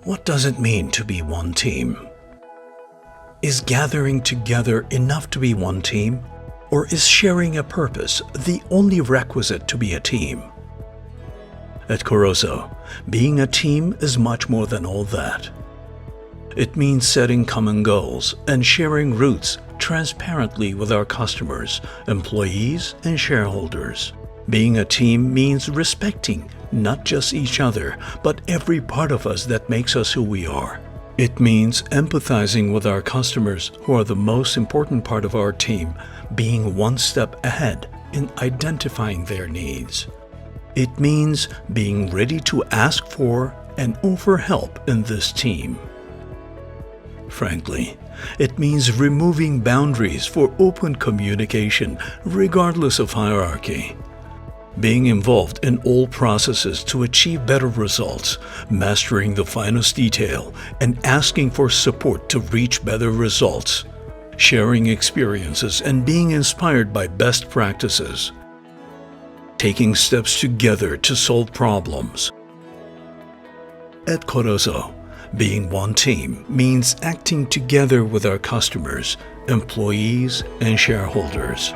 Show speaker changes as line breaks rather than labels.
What does it mean to be one team? Is gathering together enough to be one team? Or is sharing a purpose the only requisite to be a team? At Korozo, being a team is much more than all that. It means setting common goals and sharing routes transparently with our customers, employees, and shareholders. Being a team means respecting not just each other, but every part of us that makes us who we are. It means empathizing with our customers, who are the most important part of our team, being one step ahead in identifying their needs. It means being ready to ask for and offer help in this team. Frankly, it means removing boundaries for open communication regardless of hierarchy. Being involved in all processes to achieve better results, mastering the finest detail, and asking for support to reach better results. Sharing experiences and being inspired by best practices. Taking steps together to solve problems. At Korozo, being one team means acting together with our customers, employees, and shareholders.